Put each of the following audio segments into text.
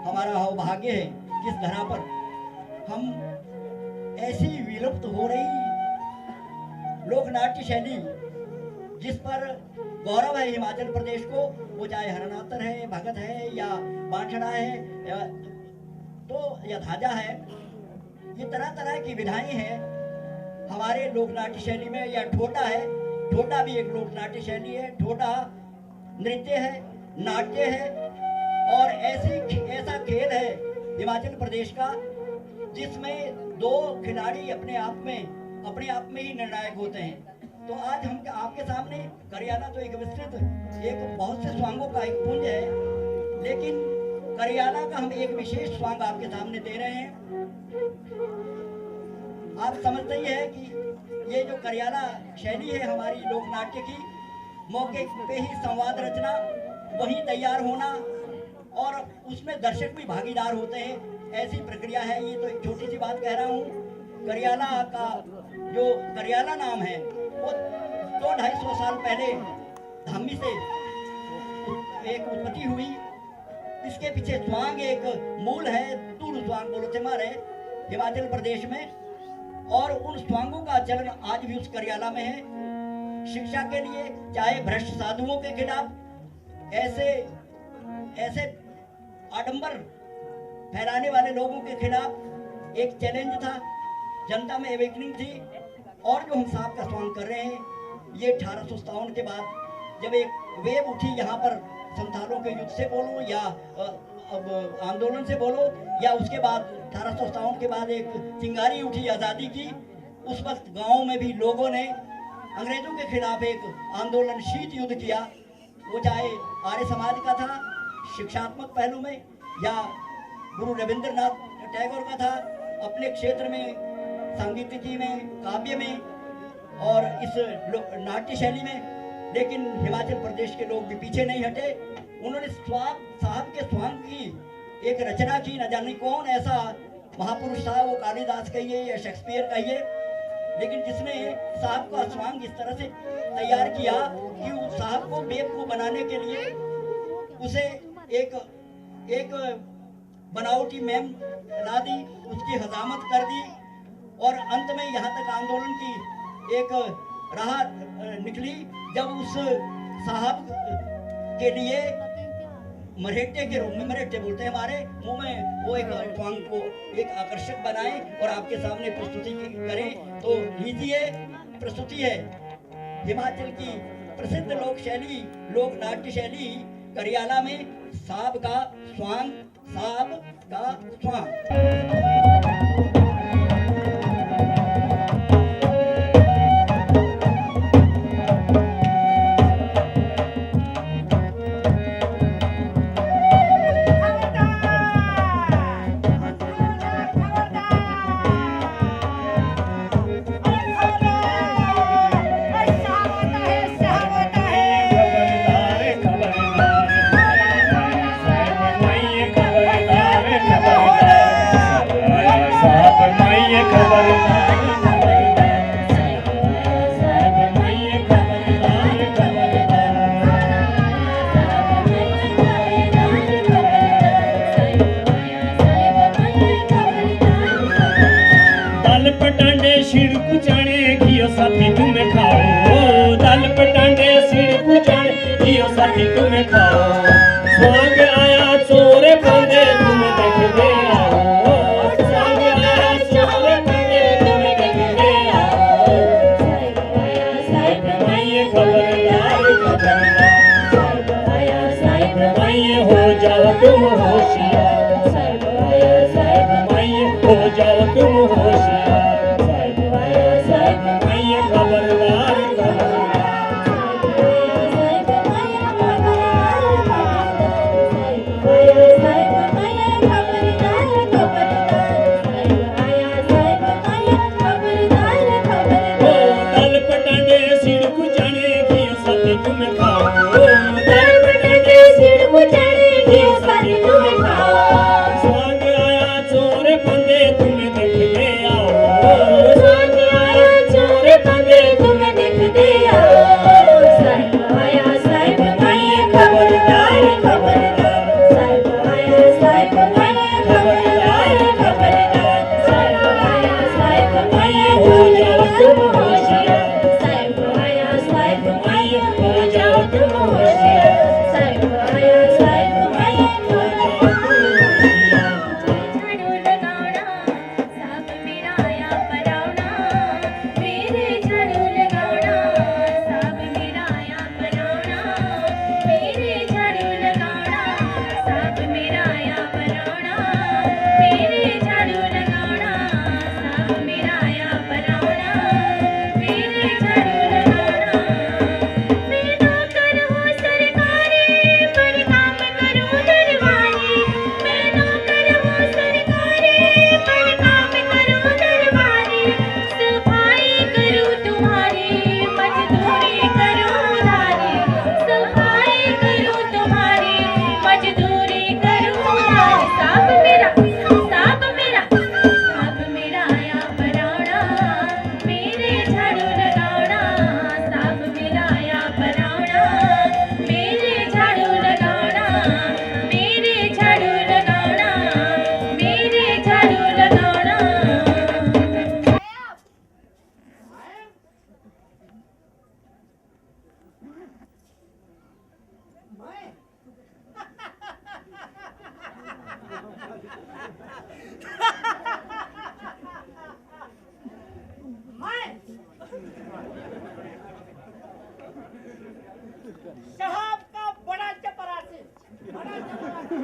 हमारा सौभाग्य है किस धरा पर हम ऐसी विलुप्त हो रही लोक नाट्य शैली जिस पर गौरव है हिमाचल प्रदेश को, वो चाहे हरनातर है, भगत है या बांछड़ा है तो या धाजा है, ये तरह तरह की विधाएं हैं हमारे लोक नाट्य शैली में। या ठोटा है, ठोटा भी एक लोक नाट्य शैली है। ठोटा नृत्य है, नाट्य है और ऐसा खेल है हिमाचल प्रदेश का जिसमें दो खिलाड़ी अपने आप में ही निर्णायक होते हैं। तो आज हम आपके सामने करियाला तो एक विस्तृत एक बहुत से स्वांगों का एक पुंज है, लेकिन करियाला का हम एक विशेष स्वांग आपके सामने दे रहे हैं। आप समझते ही है कि ये जो करियाला शैली है हमारी लोक नाट्य की, मौके पे ही संवाद रचना, वही तैयार होना और उसमें दर्शक भी भागीदार होते हैं, ऐसी प्रक्रिया है। ये तो एक छोटी सी बात कह रहा हूँ। करियाला का जो करियाला नाम है वो 200-250 साल पहले धामी से एक उत्पत्ति हुई। इसके पीछे स्वांग एक मूल है, तूर स्वांग बोलोचमार है हिमाचल प्रदेश में, और उन स्वांगों का चलन आज भी उस करियाला में है। शिक्षा के लिए चाहे भ्रष्ट साधुओं के खिलाफ ऐसे आडंबर फैलाने वाले लोगों के खिलाफ एक चैलेंज था, जनता में एवेकनिंग थी। और जो हम साहब का स्वांग कर रहे हैं ये 1857 के बाद जब एक वेव उठी यहाँ पर संथालों के युद्ध से बोलो या आंदोलन से बोलो, या उसके बाद 1857 के बाद एक चिंगारी उठी आज़ादी की, उस वक्त गाँव में भी लोगों ने अंग्रेजों के खिलाफ एक आंदोलन शीत युद्ध किया। वो चाहे आर्य समाज का था शिक्षात्मक पहलू में, या गुरु रविंद्रनाथ टैगोर का था अपने क्षेत्र में सांगीतिकी में, काव्य में और इस नाट्य शैली में। लेकिन हिमाचल प्रदेश के लोग भी पीछे नहीं हटे। उन्होंने साहब के स्वांग की एक रचना की, न जाने कौन ऐसा महापुरुष था, वो कालिदास कहिए या शेक्सपियर कहिए, लेकिन जिसने साहब का स्वांग इस तरह से तैयार किया कि उस साहब को बेवकूफ बनाने के लिए उसे एक बनावटी मैम ला दी, उसकी हजामत कर दी और अंत में यहाँ तक आंदोलन की एक राह निकली जब उस साहब के लिए मरेठे के रूप में, मरेठे बोलते हैं हमारे मुंह में, वो एक स्वांग को एक आकर्षक बनाए और आपके सामने प्रस्तुति करें। तो लीजिए, प्रस्तुति है हिमाचल की प्रसिद्ध लोक शैली, लोक नाट्य शैली करियाला में साहब का स्वांग, साहब का स्वांग। तुम खाओ साहब का बड़ा चपरासी, बड़ा चपरासी।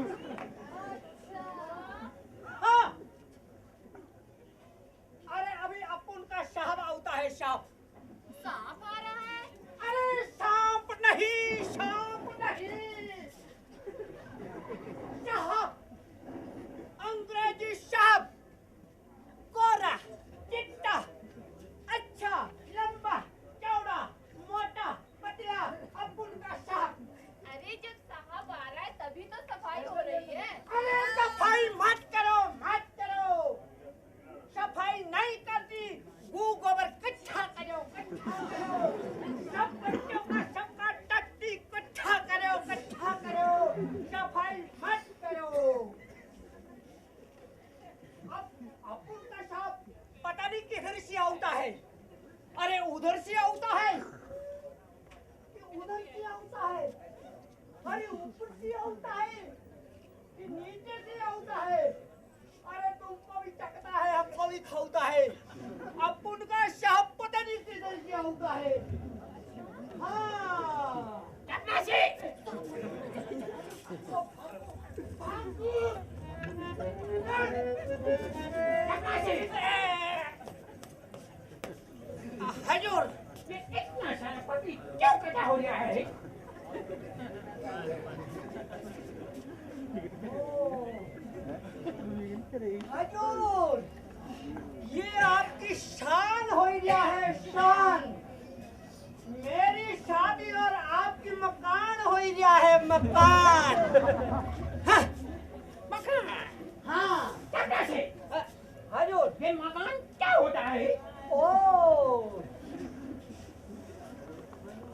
हाँ, अरे अभी अपन का साहब आता है। साहब सांप आ रहा है? अरे सांप नहीं, सांप नहीं, साहब, अंग्रेजी साहब, गोरा, चिट्टा, अच्छा, लंबा, चौड़ा, मोटा, पतला, अपन का साहब। अरे जब साहब आ रहा है तभी तो सफाई हो रही है। अरे सफाई मत करो, मत करो, सफाई नहीं करती, गू गोबर इकट्ठा करो, इकट्ठा करो, सब बच्चों का सबका टट्टी इकट्ठा करो, इकट्ठा करो, सफाई मत करो। अब अपन का साहब पता नहीं किधर से आता है। अरे उधर से आता है कि उधर से आता है, अरे ऊपर से आता है कि नीचे से आता है। अरे तुमको भी चकता है, हमको भी खाऊता है। अब उनका साहब पता नहीं किधर से आता है। हाँ, हजूर, ये इतना सारा पति क्यों कटा हो गया है? हजूर, ये आपकी शान हो गया है, शान। मेरी शादी और आपकी मकान हो गया है, मकान। हाँ, मकान। हाँ, क्या से? हजूर, ये मकान क्या होता है? ओ,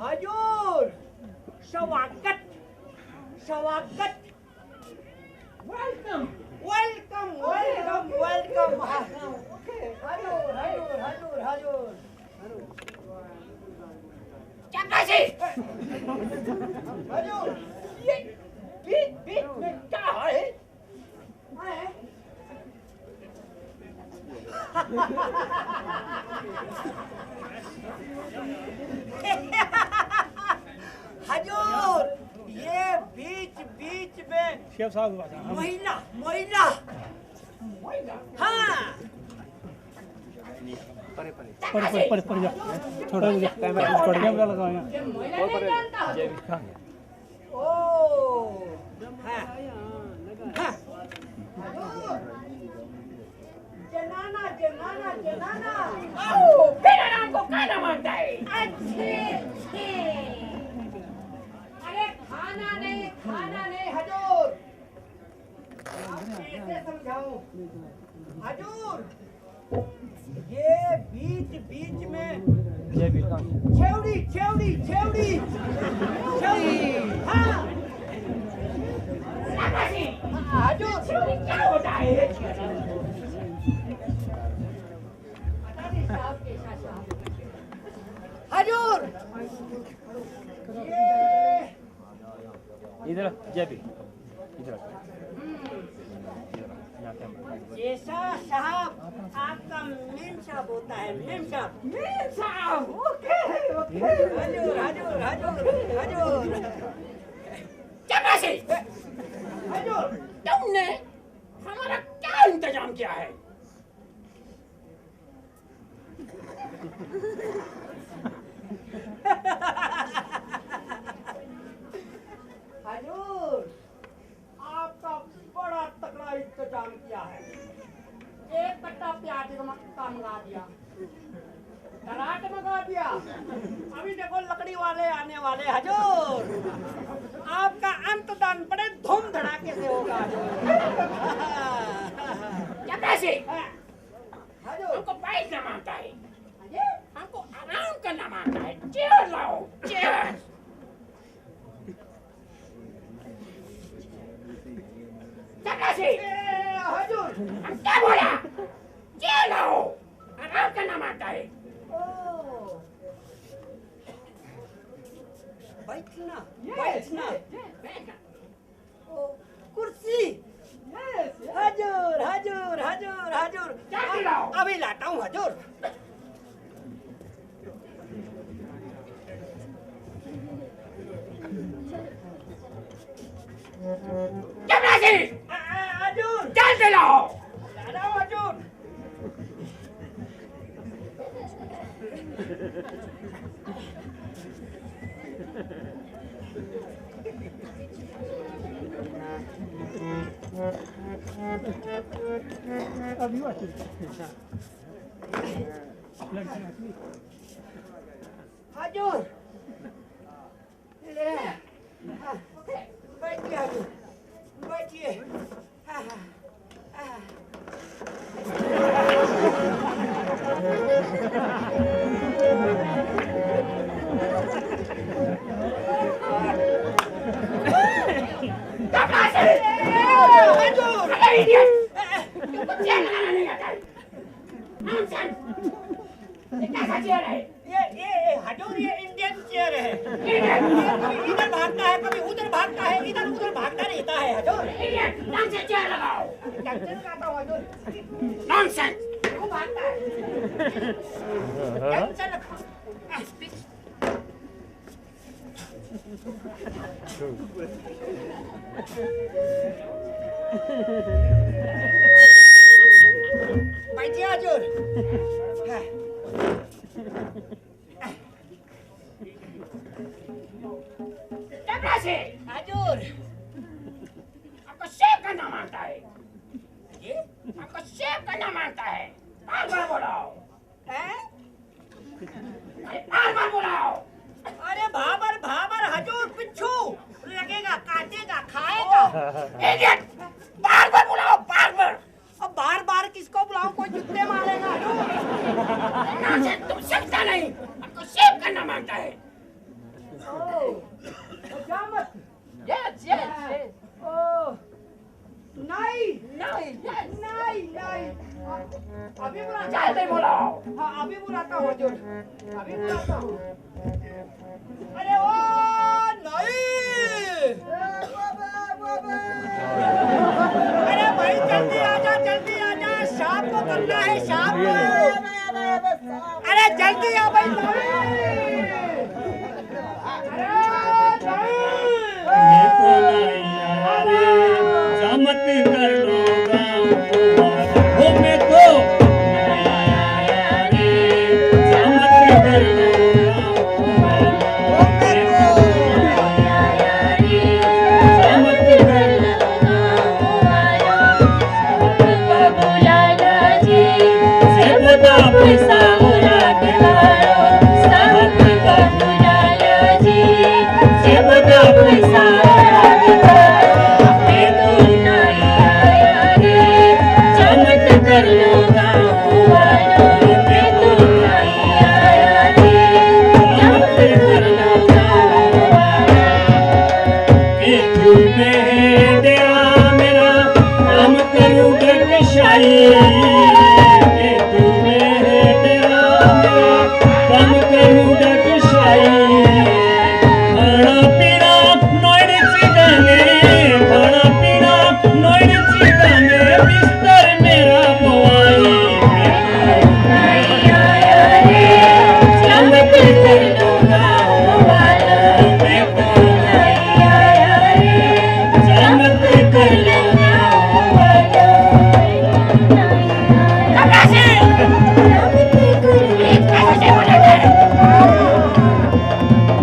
हजूर, स्वागत, स्वागत, welcome, welcome, welcome, welcome. Okay, हजूर, हजूर, हजूर, हजूर। क्या से? हजूर, ये बीच बीच में क्या है? हजूर, ये बीच बीच में शेफ साहब महिला, महिला, हाँ, पर जा थोड़ा कैमरा छोड़ कैमरा लगाया ओ, हाँ, हाँ, जनाना, जनाना, जनाना। ओ, मेरा नाम को क्या नाम आता है? अच्छे, अच्छे। अरे खाना नहीं हजूर। अब कैसे समझाऊं? हजूर, ये बीच बीच में छेवड़ी, छेवड़ी, छेवड़ी, छेवड़ी, हाँ। हजूर, छेवड़ी क्या होता है? हजूर, इधर जेबी इधर जैसा साहब आपका मेम साहब होता है, मेम साहब, मेम साहब, ओके, ओके, हजूर, हजूर, हजूर, हजूर। क्या से? हजूर, तुमने हमारा क्या इंतजाम किया है? हजूर, आपका बड़ा तगड़ा इंतजाम किया है। एक कट्टा प्याज का मंगा दिया, टराट मंगा दिया, अभी देखो लकड़ी वाले आने वाले। हजूर, आपका अंतदान बड़े धूम धड़ाके से होगा। क्या पैसे? हजूर, हमको बाइक ना मांगता है, हमको आराम करना मांगता है। चेयर लाओ, चेयर। हजूर, हम क्या बोला? चेयर लाओ, आराम करना मांगता है। बैठना, बैठना, कुर्सी। हजूर, हजूर, हजूर, हजूर, अभी लाता हूँ हजूर। चपरासी अर्जुन चल दिलाओ दादा अर्जुन अभी बात अर्जुन ले बैठिए अर्जुन बैठिए ये हजूर ये इंडियन चेयर है कभी इधर भागता है कभी उधर भागता है इधर उधर भागता रहता है हजूर ढंग से चेयर लगाओ ढंग से लगाता हूँ हजूर नॉनसेंस क्यों भागता है ढंग से लगाओ बैठिए हजूर हजूर आपको सेव करना मांगता है ये आपको सेव करना मांगता है बार बार बोलाओ हैं बार बार बोलाओ अरे भाबर भाबर हजूर पिच्छू लगेगा काटेगा खाएगा इडियट बार बार बुलाओ बार बार अब बार बार किसको बुलाऊं कोई जूते मारेगा हजूर नॉनसेंस तुम समझता नहीं आपको सेव करना मांगता है क्या मत यस यस नहीं नहीं यस नहीं नहीं अभी बुलाता जल्दी बुलाओ हाँ अभी बुलाता हूँ हजूर अभी बुलाता हूँ अरे ओ नहीं अरे भाई जल्दी आजा शाम को करना है शाम को अरे जल्दी आ भाई मत कर लो हो मैं तो मत कर लो मत कर से बता पैसा से बता पैसा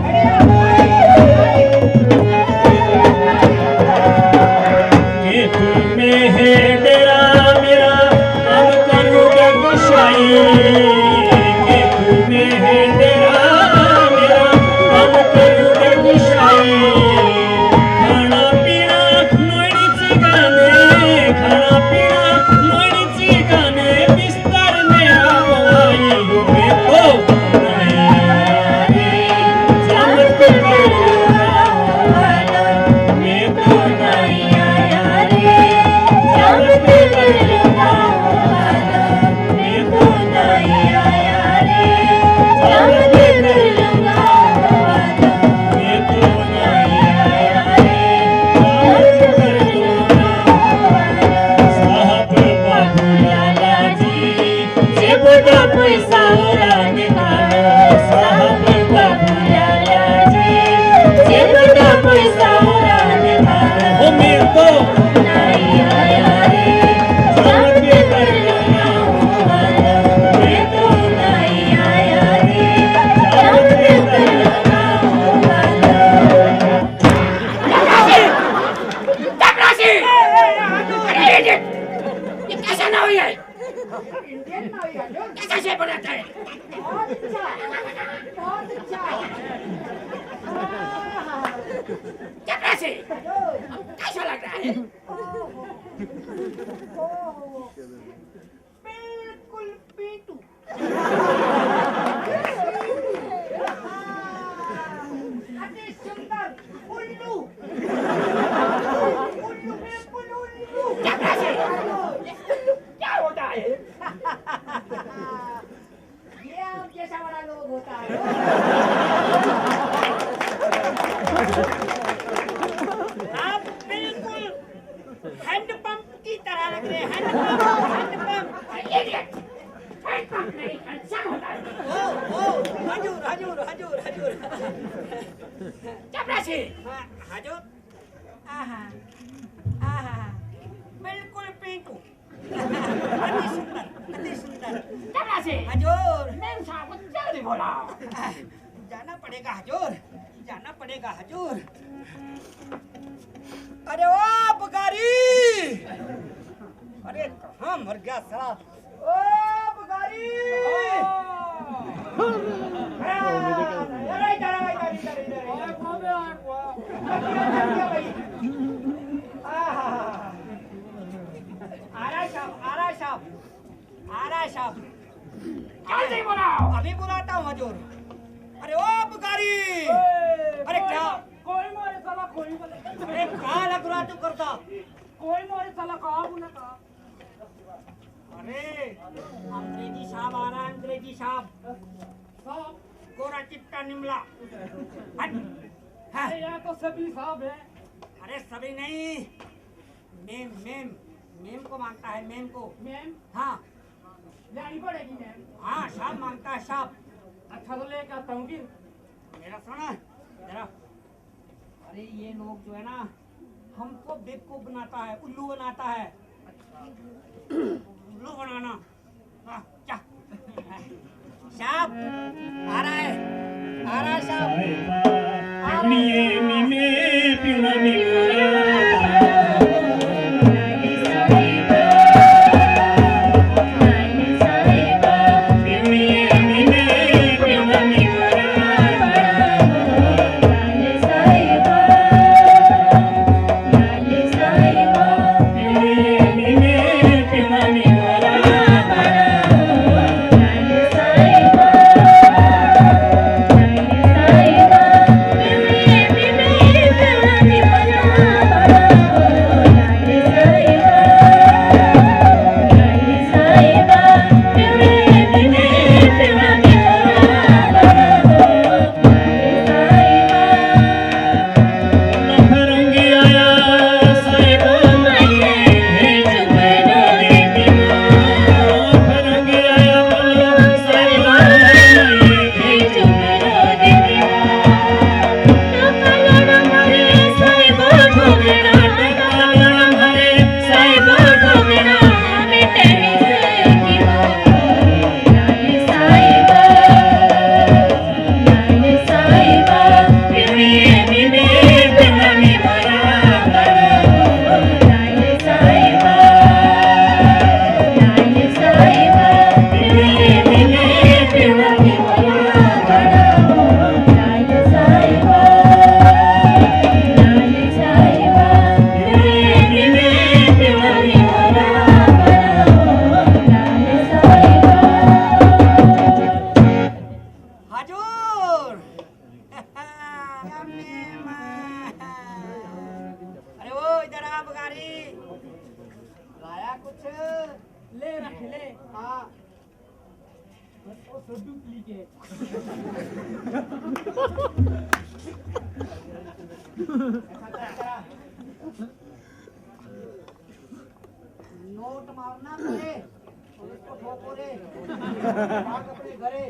अरे से कैसा लग रहा है? बिल्कुल पीटू। अति सुंदर उल्लू। उल्लू बिल्कुल उल्लू। क्या होता है? ये आप जैसा बड़ा लोग होता है। आप बिल्कुल हैंडपंप की तरह लग रहे हैं। हैंडपंप। इडियट! हैंडपंप नहीं, हैंडसम होता है। हजूर। चपरासी! हजूर। आहा। बिल्कुल पिंकू। अति सुंदर। चपरासी! हजूर। मेम साहब को जल्दी बुलाओ। जाना पड़ेगा हजूर। अरे ओ पुकारी। अरे कहाँ मर गया साला। ओ पुकारी। इधर। आरा साहब। जल्दी बुलाओ। अभी बुलाता हूँ हजूर। अरे ओ पुकारी। अरे क्या कोई मोरे साला कोई बोले अरे कहाँ लग रहा तू करता। कोई मोरे साला कहा बोला कहा अरे अंग्रेजी साहब आ रहा है। अंग्रेजी साहब गोरा चिट्टा निमला। हट। हाँ। अरे यहाँ तो सभी साहब है अरे सभी नहीं। मेम को मांगता है। मेम को। मैम हाँ लानी पड़ेगी मैम हाँ साहब मांगता है साहब। अच्छा तो लेके आता हूँ फिर मेरा सुना जरा। अरे ये लोग जो है ना हमको बेवकूफ बनाता है। उल्लू बनाता है। उल्लू बनाना। क्या साहब आ रहा है साहब। नोट मारना पड़े और उसको ठोको रे भाग अपने घरे।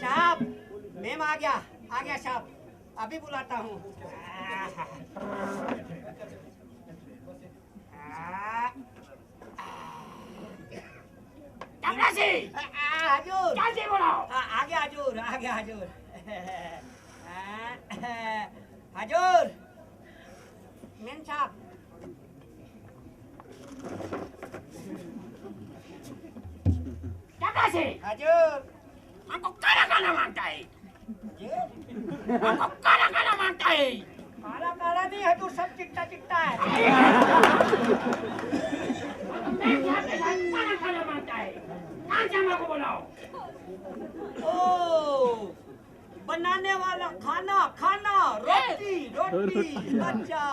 साहब मैम आ गया साहब। अभी बुलाता हूँ। चपरासी! हजूर जल्दी बुलाओ। आ गया हजूर। हजूर मैम साहब। चपरासी! हजूर हमको काला काला मांगता है। जी? हमको काला काला मांगता है? काला काला नहीं है, तो सब चिट्टा चिट्टा है। मैं क्या खाना खाना मांगता है? खानसामा को बुलाओ। ओ, बनाने वाला खाना खाना रोटी रोटी। अच्छा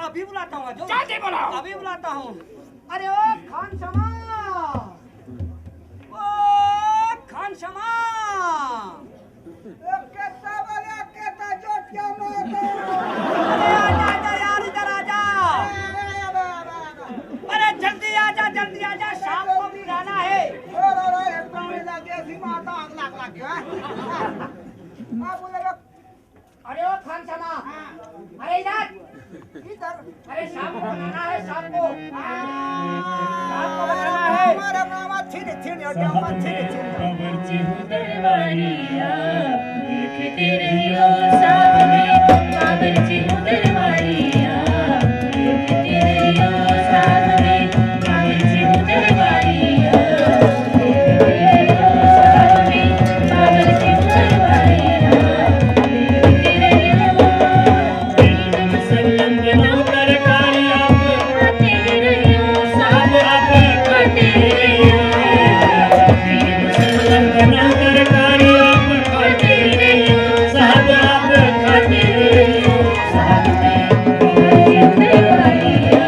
अभी बुलाता हूँ। जल्दी बुलाओ। अभी बुलाता हूँ। अरे ओ खान शमा, ओ खान शमा, आजा यार, इधर आजा। अरे जल्दी आजा, शाम को भी जाना है। अरे ओ खान शमा, अरे इधर। अरे शाम को बनाना है, शाम को बनाना है। बावर्ची हूँ दरबारिया, देखते रहियो साथ में। बावर्ची हूँ दरबारिया, देखते रहियो साथ में। बावर्ची हूँ दरबारिया, देखते रहियो साथ में। बावर्ची हूँ दरबारिया, देखते रहियो। एकदम संगम बनाओ तरकारी आप खाते रहियो, साथ आप खाते रहियो। बना तरकारी आप खाते रहियो, साहब आप खाते रहियो। साथ में बावर्ची हूँ दरबारिया,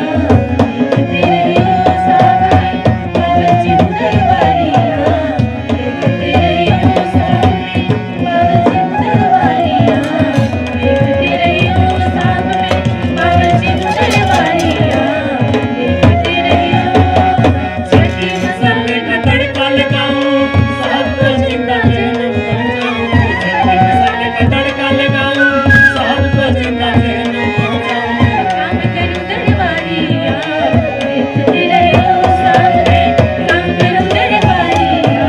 देखते रहियो साथ में। बावर्ची हूँ दरबारिया, देखते रहियो साथ में। बावर्ची हूँ दरबारिया, देखते रहियो साथ में। बावर्ची हूँ दरबारिया, देखते रहियो। छठी मसाले का तड़का लगाऊं, साहब को जिंदा जहन्नम पहुंचाऊं। छठी मसाले का तड़का लगाऊं, साहब को जिंदा जहन्नम पहुंचाऊं। काम करूं दरबारिया, देखते रहियो साथ में। काम करूं दरबारिया,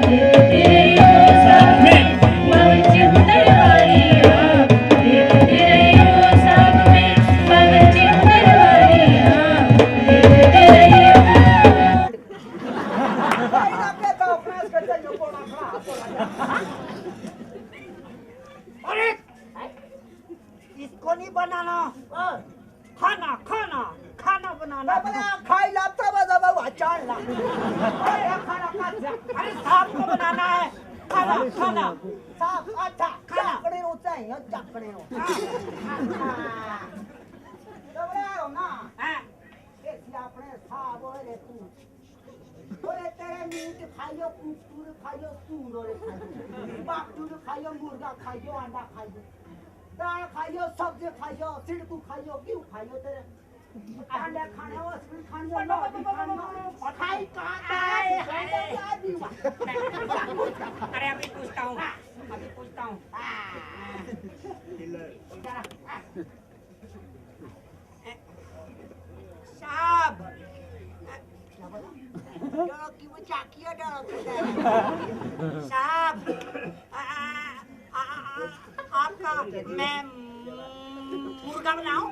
देखते रहियो साथ में। बावर्ची हूँ दरबारिया, देखते रहियो साथ में। बावर्ची हूँ दरबारिया, देखते रहियो। अरे इसको नहीं बनाना, खाना खाना खाना बनाना। खाई लाता खाना अरे साहब को बनाना है। खाना खाना साहब, अच्छा खाना तेरे मीट खाइयो, कुकुर खाइयो, सूअर खाइयो, बकरी खाइयो, मुर्गा खाइयो, अंडा खाइयो, दाल खाइयो, सब्जी खाइयो, सिड़कू खाइयो, क्यों खाइयो तेरे अंडे खाने हो, स्वीट खाने हो, लौकी खाने हो, खाई कहाँ अरे अभी पूछता हूँ, साहब साहब आपका मैं मुर्गा बनाऊं?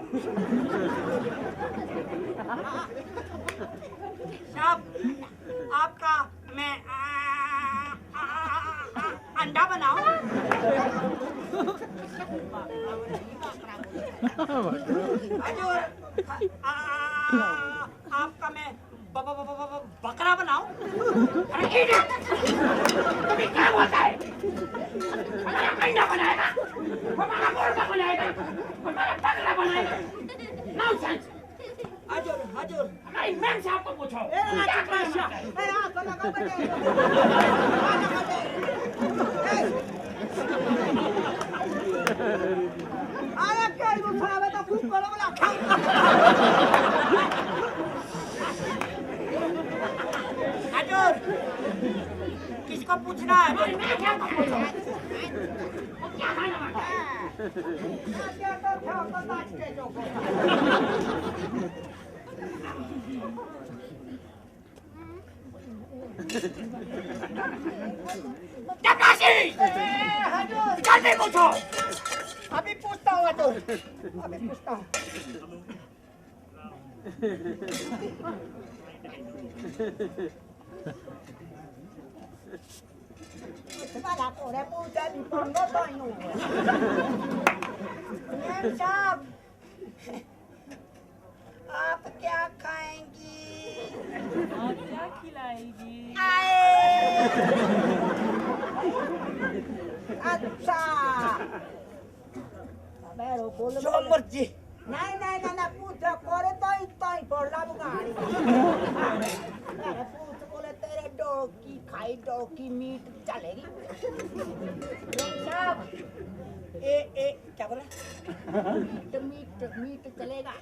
साहब आपका मैं अंडा बनाऊं? आपका मैं बकरा बनाऊं? अरे तुम्हें क्या होता है? हमारा अंडा बनाएगा, हमारा मुर्गा बनाएगा, हमारा बकरा बनाएगा। नॉनसेंस। हजूर हजूर हमारी मैम साहब को पूछो। हजूर किसको पूछना है? हमारी मैम साहब को पूछो। वो क्या खाना मांगता है? चपरासी! जल्दी पूछो। अभी पूछता हूँ हजूर, अभी पूछता हूँ। वाला कोरे पूछे भी पंगो तो यूं मैम साहब आप क्या खाएंगी आप क्या खिलाएगी? अच्छा मेरे बोलो जो मर्जी नहीं नहीं नहीं नहीं पूछो कोरे तो ही पड़ला बुगाड़ी मेरे पूछ बोले तेरे डोकी खाई डोकी मीट चलेगी साहब ए क्या बोला मीट चलेगा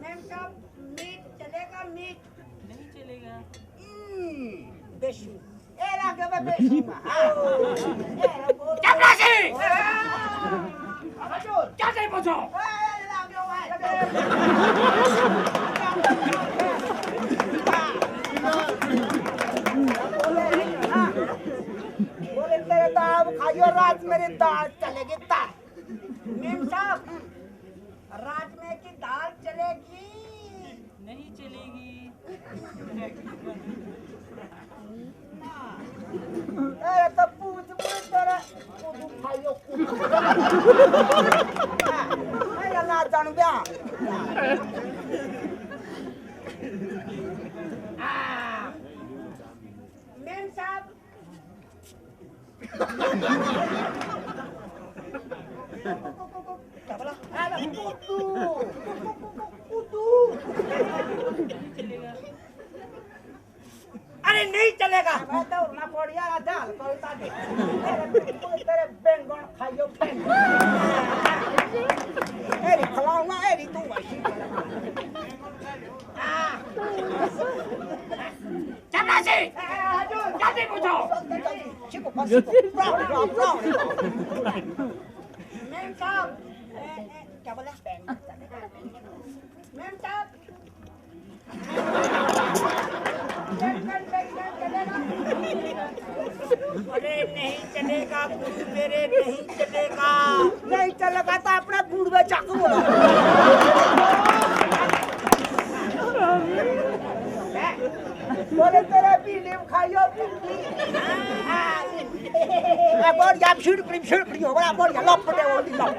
मैम साहब मीट चलेगा मीट नहीं चलेगा। बेशु ए लागे मैं बेशु चपरासी हजूर क्या चाहिए पूछो? बोले तेरे दाल खाइयो रात मेरी दाल चलेगी दाल मैम साहब रात में की दाल चलेगी नहीं चलेगी। अरे तो पूछ तेरा कुछ खाइयो अरे ना जान ब्या मैम साहब क्या बोला अरे कुतू अरे नहीं चलेगा। मैं तो ना पड़िया ना दाल कोलता दे तेरे बैंगन खाइयो एरी खवाऊंगा एरी तू वही चपरासी क्या चाहिए पूछो? चिको चिको ब्राउन मैम साहब क्या बोला मैम साहब अरे नहीं चलेगा गुरु मेरे, नहीं चलेगा। नहीं चलेगा तो अपना गुड़ में चाकू बोला बोले तेरा पीलीम खाइयो पीली बोल या फिर हो बड़ा बोल या लप दे वो लप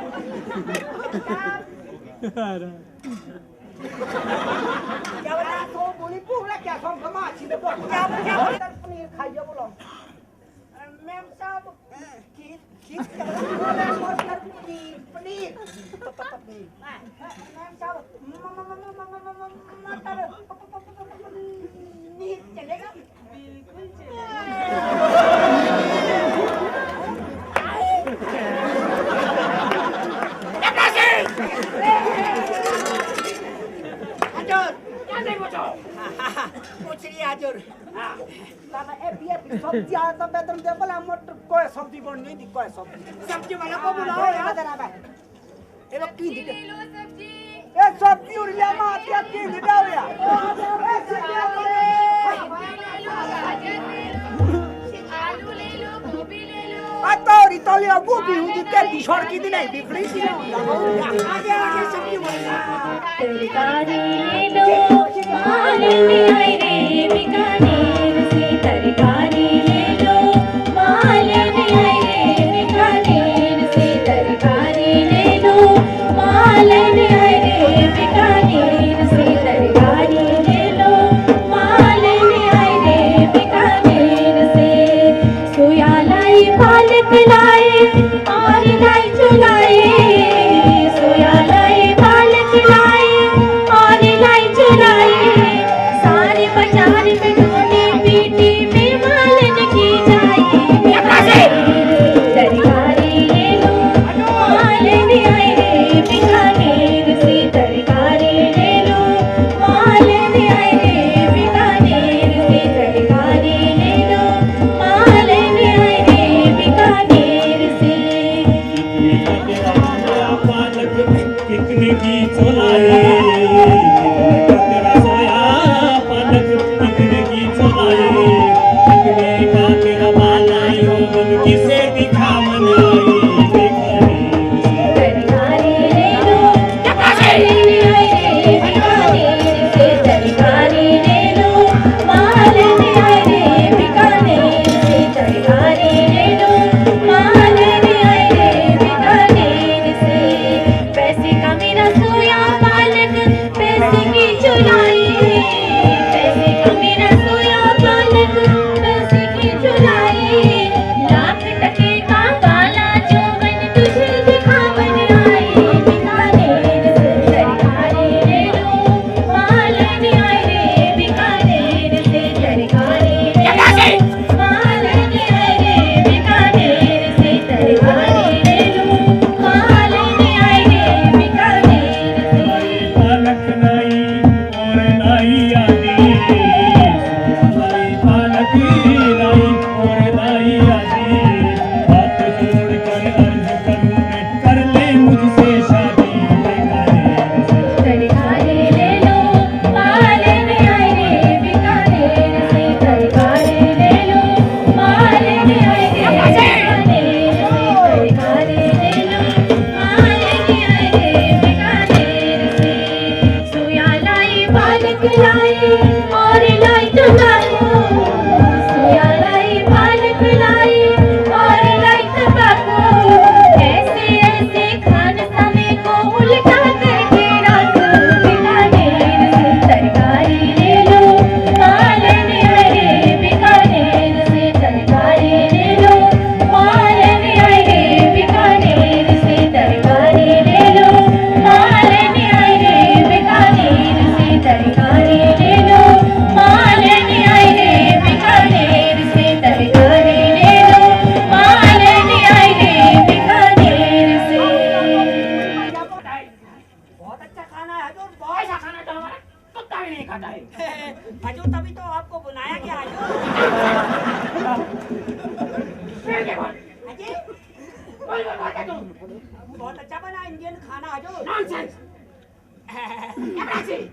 क्या बोला तो बोली पूरा क्या सम समाची दे बोल क्या पनीर खाइयो बोलो मैम साहब खीर पनीर मैम साहब मटर पनीर चलेगा बिल्कुल चलेगा। सब्जी आया तो मैं तुम देखो ना मटर कोई सब्जी बन नहीं दी कोई सब्जी वाला को बुलाओ यार जरा भाई ये लोग की दी ले लो सब्जी। ए सब्जी उड़ लिया मां क्या की दी दाओ यार गाजर ले लो, आलू ले लो, गोभी ले लो। अतौरी तले गोभी हुई तेरी सड़की दी नहीं बिगड़ी सी आगे आगे सब्जी बोला तरकारी ले लो माल में आई रे बीकानेर से तरकारी ले लो माल में आई रे बीकानेर से तरकारी ले लो माल में आई रे बीकानेर से तरकारी ले लो माल में आई रे बीकानेर से सोया लाई पालक लाए और लाई चुलाए सोया लाई पालक लाए और लाई चुलाए सारे बाजार में ढूंढे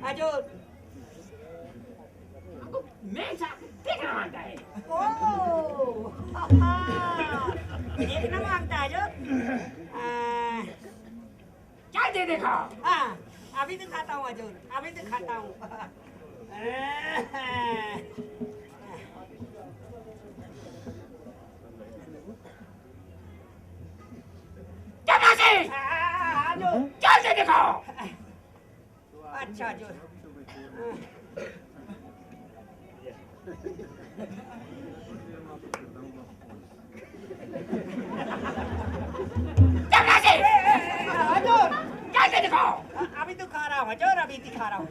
हजूर मैं साहब देखना मांगता है। ओ देखना मांगता है जो क्या दे देखा? हाँ अभी दिखाता हूँ हजूर, अभी दिखाता हूँ। क्या से? हजूर क्या दे देखा? अच्छा हजूर क्या से? हजूर क्या दे देखा? अभी दिखा रहा हूँ हजूर, अभी दिखा रहा हूँ।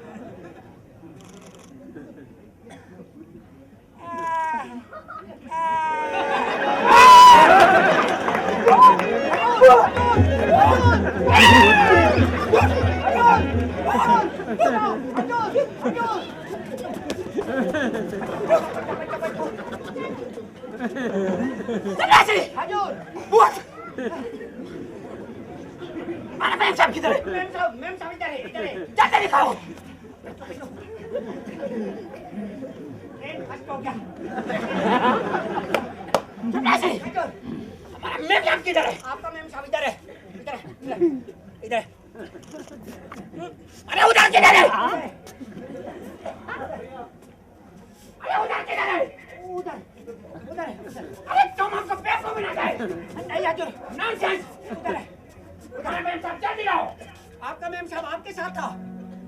क्या से? हजूर What? मारा मैम साहब किधर है? मैम साहब इधर है, इधर है। क्या दे देखा? ट्रेन फर्स्ट हो गया। क्या से? हजूर हमारा मैम साहब किधर है? आपका मैम साहब इधर है, इधर है, इधर है। अरे उधर किधर है? अरे उधर किधर है? उधर उधर है, उधर। अरे तुम हमको बेवकूफ बनाते हैं। नहीं हजूर नॉनसेंस। उधर है। हमारा मैम साहब जल्दी लाओ। आपका मैम साहब आपके साथ था।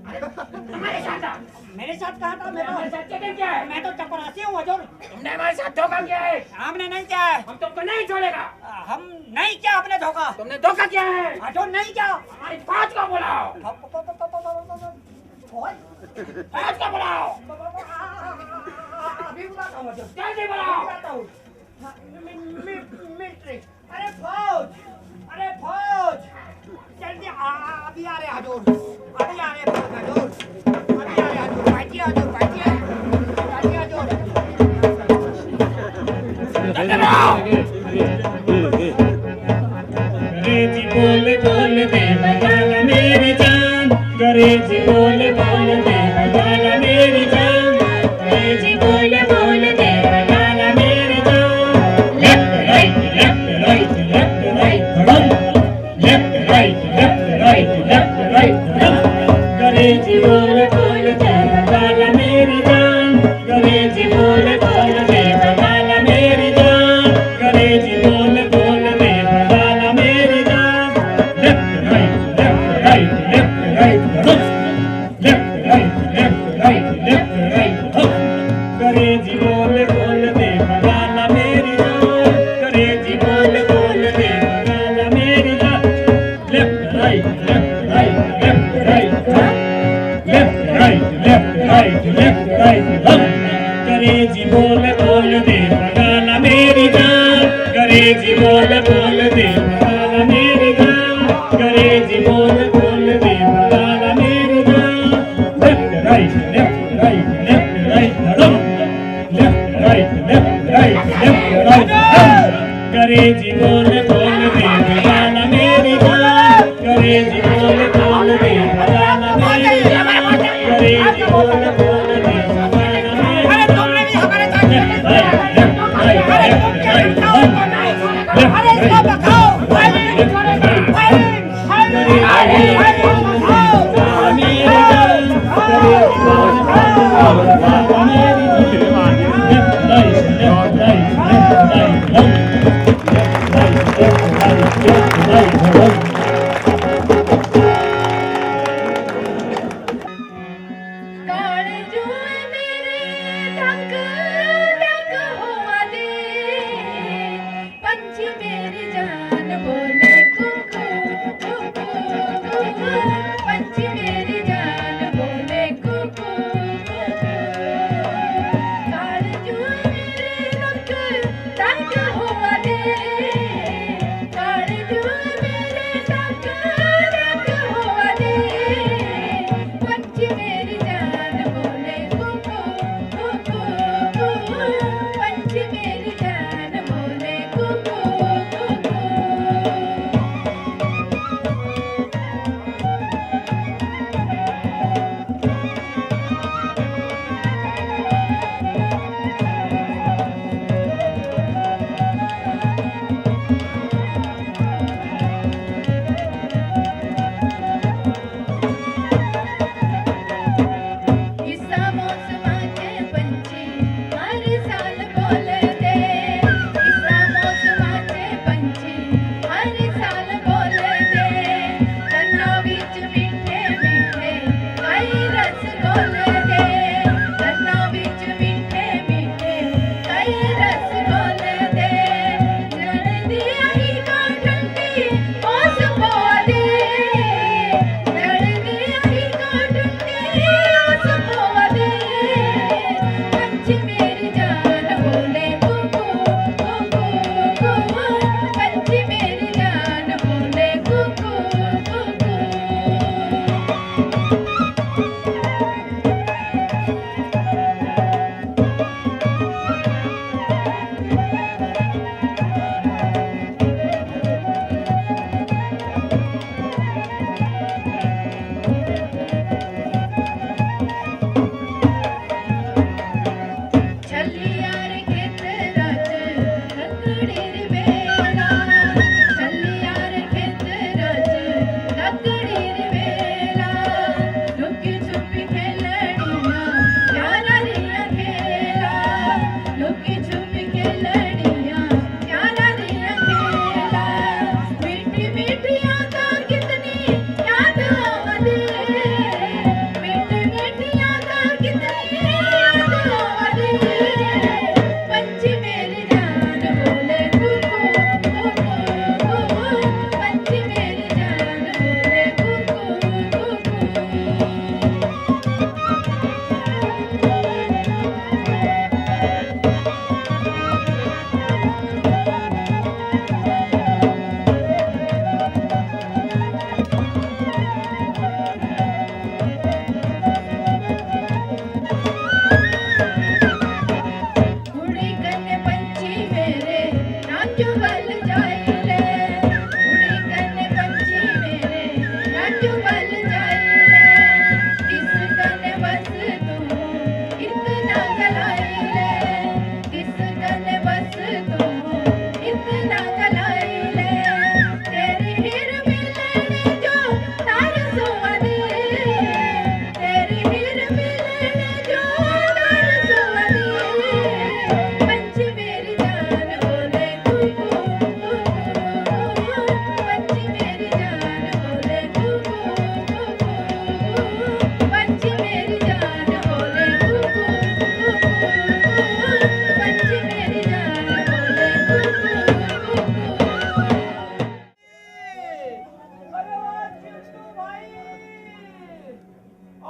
हमारे साथ था। मेरे साथ कहा था मैं हमारे साथ चेकिंग किया है। मैं तो चपरासी हूँ हजूर। तुमने हमारे साथ धोखा किया है। हमने नहीं किया है, हम तुमको नहीं छोड़ेगा। हम नहीं किया आपने धोखा। तुमने धोखा किया है। हजूर नहीं किया। हमारी फौज को बुलाओ। फौज को बुलाओ। अभी बुलाता हूँ हजूर। जल्दी बुलाओ। बुलाता हूँ। मिलिट्री। अरे फौज, अरे फौज, जल्दी अभी आ रहे हजूर, अभी आ रहे फौज हजूर, अभी आ रहे हजूर। बैठिए हजूर, बैठिए, बैठिए हजूर। जल्दी बुलाओ। अंग्रेजी बोल बोल दे बजाना मेरी जान, अंग्रेजी बोल बोल दे बजाना मेरी जान, अंग्रेजी बोल बोल दे बजाना मेरी जान। Left right left right left right धड़म, left right left right left right धड़म। अंग्रेजी बोल बोल दे बजाना मेरी जान, अंग्रेजी बोल बोल दे बजाना मेरी जान, अंग्रेजी बोल बोल दे बजाना मेरी जान। Left right left right left right धड़म, left right left right left right धड़म। अंग्रेजी बोल बोल दे बजाना मेरी जान, अंग्रेजी बोल बोल दे बजाना मेरी जान। Left right left right left right धड़म, left right left right left right धड़म। अंग्रेजी बोल बोल दे बजाना मेरी जान, अंग्रेजी बोल बोल दे बजाना मेरी जान, अंग्रेजी बोल बोल दे बजाना मेरी जान। Left right left right left right धड़म, left right left right left right धड़म। अंग्रेजी बोल बोल दे बजाना मेरी जान, अंग्रेजी बोल बोल दे बजाना मेरी जान, अंग्रेजी बोल बोल दे बजाना मेरी अरे तुमने भी हमारे साथ left right left right left right धड़म। अरे इसको बचाओ, फायरिंग, फायरिंग, फायरिंग, फायरिंग, बचाओ। मेरी जान, अंग्रेजी बोल बोल दे बजाना मेरी जान। Left right left right left right धड़म, left right left right left right धड़म।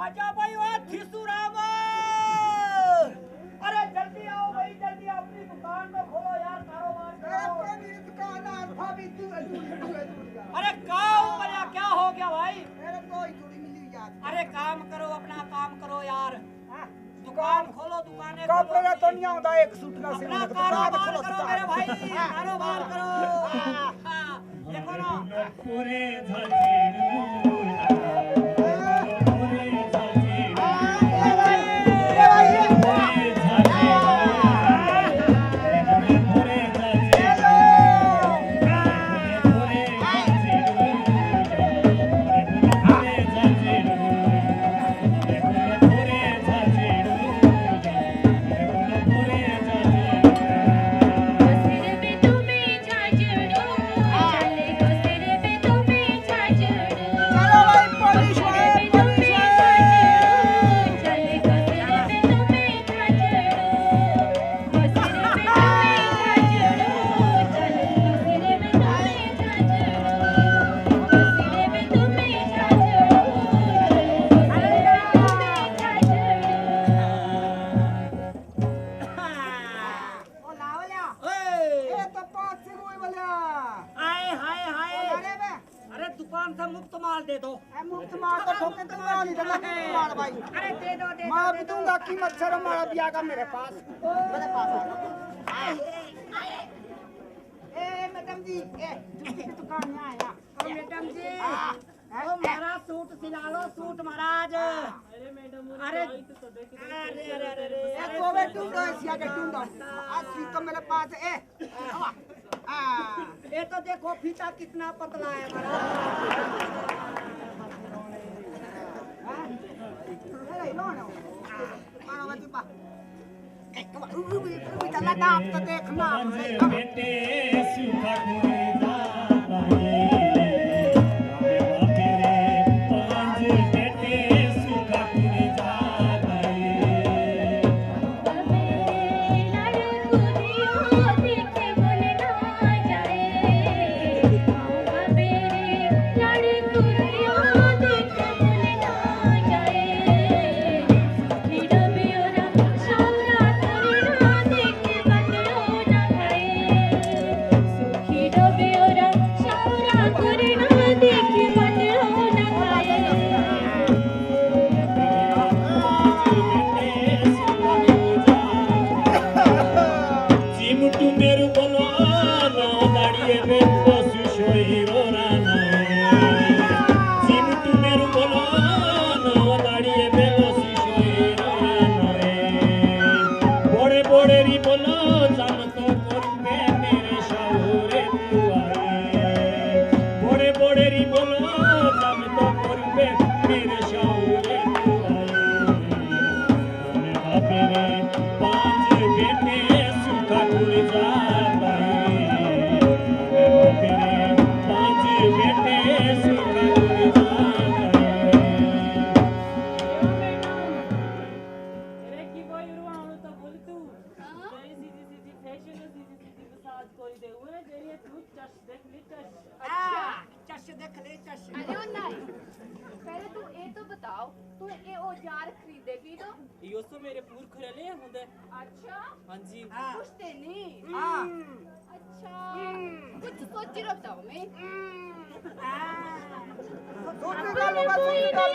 आजा भाई वाह थिसुरामा। अरे जल्दी आओ भाई, जल्दी अपनी दुकान को खोलो यार, कारोबार करो। अरे काम बना, क्या हो गया भाई? अरे काम करो, अपना काम करो यार। दुकान खोलो, दुकानें खोलो। कपड़ा तो नहीं आता, एक सूट ना अपना कारोबार करो मेरे भाई, कारोबार करो। देखो ना पूरे झांझेड़ू दुकान से मुफ्त माल दे दो। मुफ्त माल तो ठोके तो नहीं देना माल भाई। अरे दे दो, दे दो। मैं अब दूंगा कीमत सर हमारा दिया का मेरे पास ए मैडम जी, ए जूते की दुकान में आया। ओ मैडम जी, ओ मेरा सूट सिला लो, सूट महाराज। अरे मैडम, अरे अरे अरे अरे अरे ए को बे ढूंढो, ऐसी के ढूंढो। आज सी तो मेरे पास ए ये तो देखो फीता कितना पतला है अरे नो नो मारो बच्ची पा एक बार रुबी चला दाब तो देखना बेटे सूखा कुरे जाए मेरे पांच बेटे सूखा कुरे जाए He जाता है तेरे पांच बेटे सुखा गुड़ जाता है अरे की बोई रुवाणो तो बोल तू तेरी सीधी फैशन सीधी मसाज कोई दे हुए तेरी तू चश देख ले चश चश देख ले चश अरे ओ नहीं पहले तू ये तो बताओ तू ये औजार खरीदे भी तो यो तो मेरे पूर खरेले हुंदे अच्छा हां जी पूछते नहीं हां अच्छा कुछ सोच रहा बताओ मैं सोच का लोगा सोच का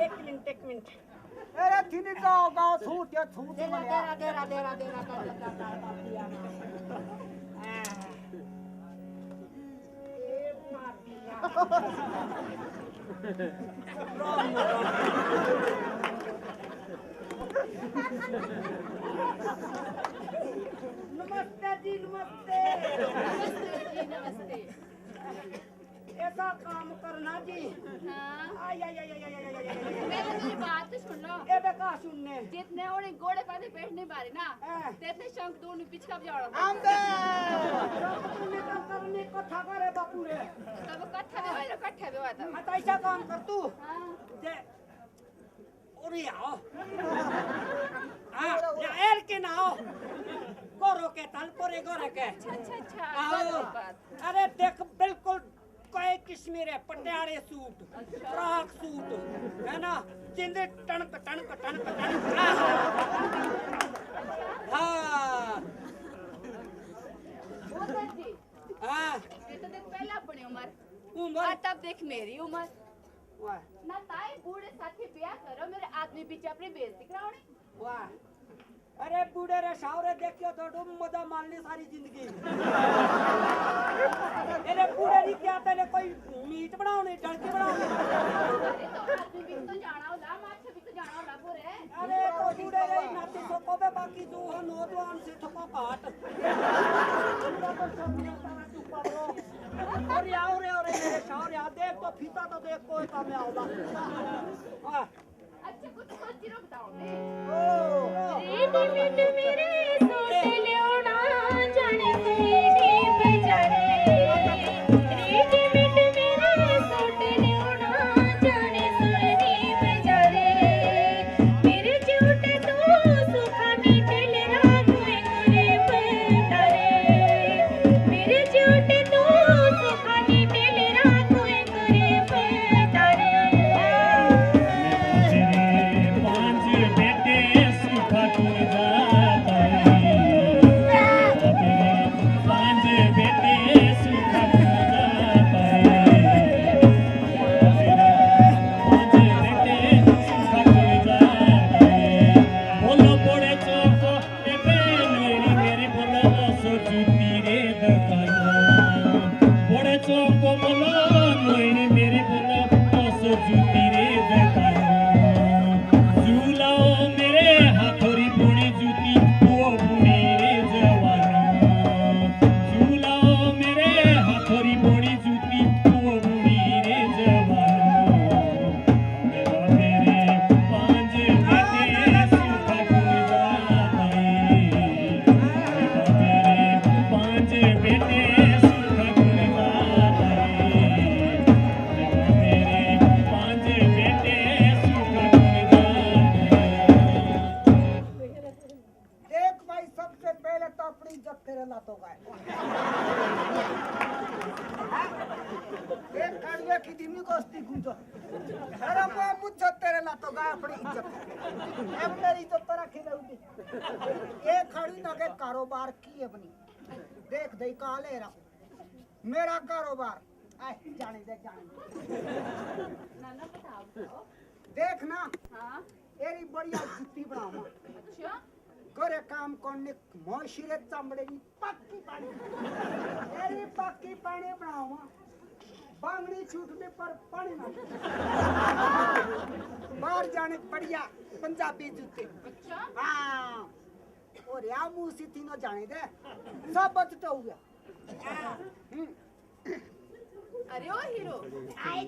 एक मिनट अरे थिनी गाओ गाओ छूट या छूट देरा नमस्ते जी नमस्ते नमस्ते ऐसा काम करना जी हाँ आई आई आई आई आई आई आई मेरी मेरी बात तो सुन लो ए बेका सुनने जितने उन्हें घोड़े पाते बैठने बारे ना हाँ। तेतने शंख दोनों पीछ कब जाओ आंबे तूने काम करने को था करे बापू रे तब कट्ठा भी हुआ था हाँ तो ऐसा काम कर तू हाँ दे उरी आओ हाँ या एर के ना आओ गोरो के ताल पोरे गोरे के अच्छा आओ अरे देख बिल्कुल कोई किस्म रे पटियाले सूट फ्रॉक सूट है ना जिंदे टणक टणक टणक टणक हाँ उधर जी हाँ ये तो देख पहला अपनी उम्र उम्र और तब देख मेरी उम्र वाह ना ताई बूढ़े साथी ब्याह करो मेरे आदमी पीछे अपनी बेइज्जती कराओनी वाह अरे बूढ़े रे सावरे देखियो तो डूब मजा मान ली सारी जिंदगी अरे बूढ़े नहीं क्या तेरे कोई मीट बनाओ नहीं टर्की बनाओ अरे तो आदमी भी तो जाना होला माछे भी तो जाना होला पूरे अरे तो बूढ़े रे नाती सोको बे बाकी जो हो नौजवान से ठोको काट और याओ रे मेरे सावरे आ देख तो फीता तो देख कोई काम में आउला हां अच्छा कुछ सोच रो बताओ मैं ओ रे मिट मेरे सोटे लेना जाने तेरी बेचारे रे मिट मेरे सोटे लेना जाने तेरी बेचारे मेरे झूठे तो सुखानी दिल राखोए करे बेचारे मेरे झूठे तो सुखानी दिल राखोए करे बेचारे पांच बेटे सुखा गुड़ जाता है तेरे लातों का एक खड़िया की दिमी को अस्ती गुंजो अरे मैं मुझसे तेरे लातों का अपनी इज्जत अब मेरी इज्जत तो रखी रहूगी एक खड़ी ना के कारोबार की अपनी देख दे कहाँ ले रहा मेरा कारोबार आए जाने दे नाना बताओ देख ना हाँ एरी बढ़िया जुत्ती बनाऊंगा अच्छा करे काम करने मोशिरे चमड़े की पक्की पानी एरी पक्की पानी बनाऊंगा बांगड़ी छूटने पर पानी ना बाहर जाने बढ़िया पंजाबी जूते अच्छा हाँ और या मुंह से तीनों जाने दे सब बचते हो गया अरे ओ हीरो आए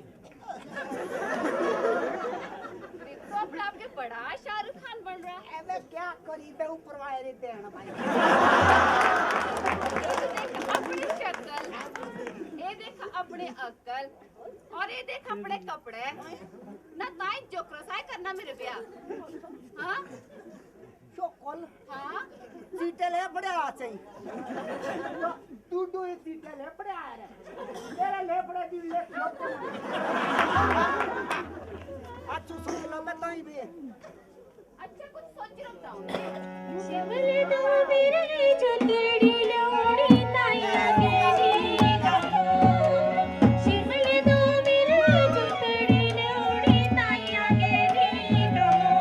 देखो अपने आपके बड़ा शाहरुख खान बन रहा है ऐसे क्या करी बे ऊपर वाले देते हैं ना भाई ये देख अपनी शक्ल ये देख अपने अक्ल और ये देख अपने कपड़े ना ताई जोकरसाई करना मेरे ब्याह हाँ शोकल हाँ सीटे ले बड़े आ चाहिए तू सीटे ले बड़े आ रहे तेरे ले बड़े दी ले अच्छू सुन लो मैं तो ही भी अच्छा कुछ सोच रहा हूँ शिमल दो मेरे चुतड़ी लोड़ी ताया गेरी गातो शिमल दो मेरे चुतड़ी लोड़ी ताया गेरी गातो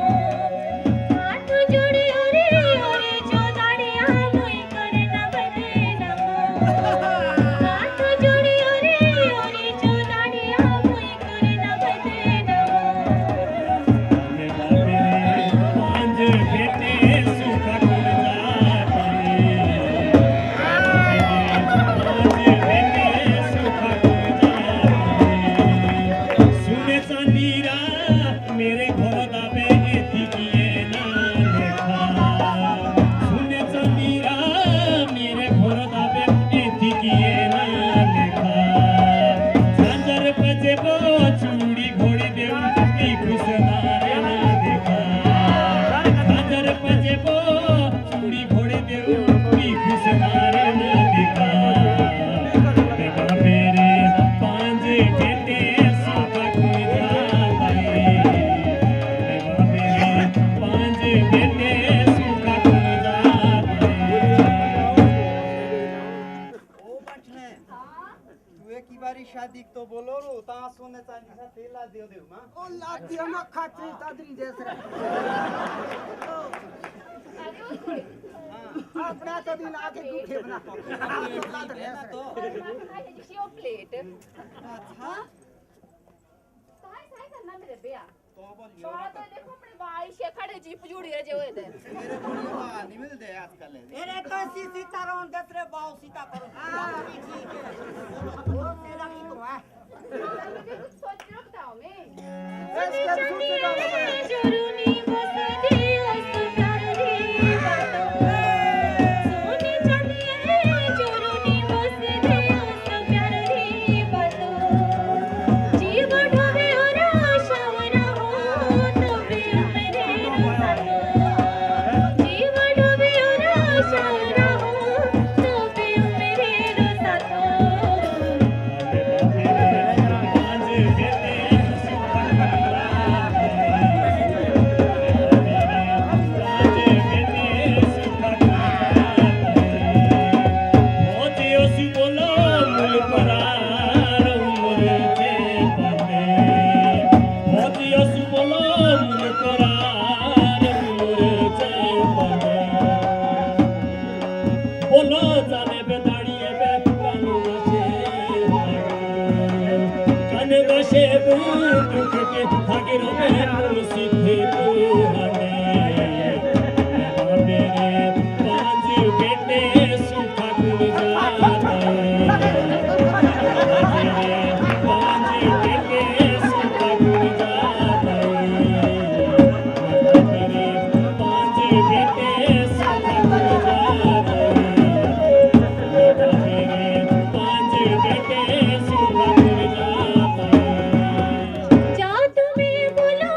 हाथ जोड़े ओरे जो दाड़िया मुई करना बने नमो हाथ जोड़े ओरे जो दाड़िया मुई करना बने मेरे घर दाबे एथी किए ना लेखा सुने चंदीरा मेरे घर दाबे एथी किए ना लेखा सांजर बजे बो चूड़ी घोड़ी देऊ की खुश नारे ना देखा सांजर बजे बो चूड़ी घोड़ी देऊ की खुश नारे ना देखा देखा मेरे पांच बेटे सुखा कोई जाता है पांच बेटे सुखा कोई जाता है ओ बचने हाँ तू एक ही बारी शादी तो बोलो रो ता सोने चांदी सा तेला दे दे मां ओ लाती हम खातरी तादरी देस रे अरे ओ कोई अपना तो दिन आके गुठे बना तो लाद देस रे और मैं खाई जिसी ओ प्लेट अच्छा ताई ताई करना मेरे ब्याह तो बोलियो तो देखो अपने भाई से खड़े जीप जुड़ी रहे जो इधर मेरे बोलियो नहीं मिलते आजकल एरे तो सीता रोन देस रे बाऊ सीता करो हां ठीक है वो तेरा की को है मुझे कुछ सोच रखता हूँ मैं इसके छूटे डालो जुरुनी बस दियो सुतार दी बातो सोने चांदिए जुरुनी बस दियो सुतार दी बातो जीव ढोवे और शावरा हो तबे मेरे रुसातो जीव ढोवे और शावरा हो तबे मेरे रुसातो बोलो जाने पे दाड़िए पे कानू गशे दुख के भागिरो में सीधे तू हने मेरे पांच बेटे सुखा कुल जाते मेरे पांच बेटे सुखा कुल जाते मेरे पांच बेटे सुखा कुल जाते मेरे पांच बेटे सुखा कुल जाते जा तुम्हें बुला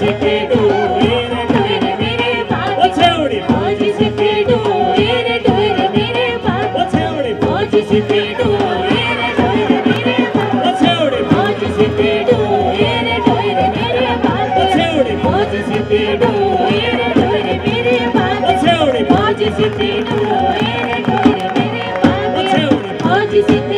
सिक्के डोए रे डोए मेरे बाबू छेड़ी फौज सिक्के डोए रे डोए मेरे बाबू छेड़ी फौज सिक्के डोए रे डोए मेरे बाबू छेड़ी फौज सिक्के डोए रे डोए मेरे बाबू छेड़ी फौज सिक्के डोए रे डोए मेरे बाबू छेड़ी फौज सिक्के डोए रे डोए मेरे बाबू छेड़ी फौज सिक्के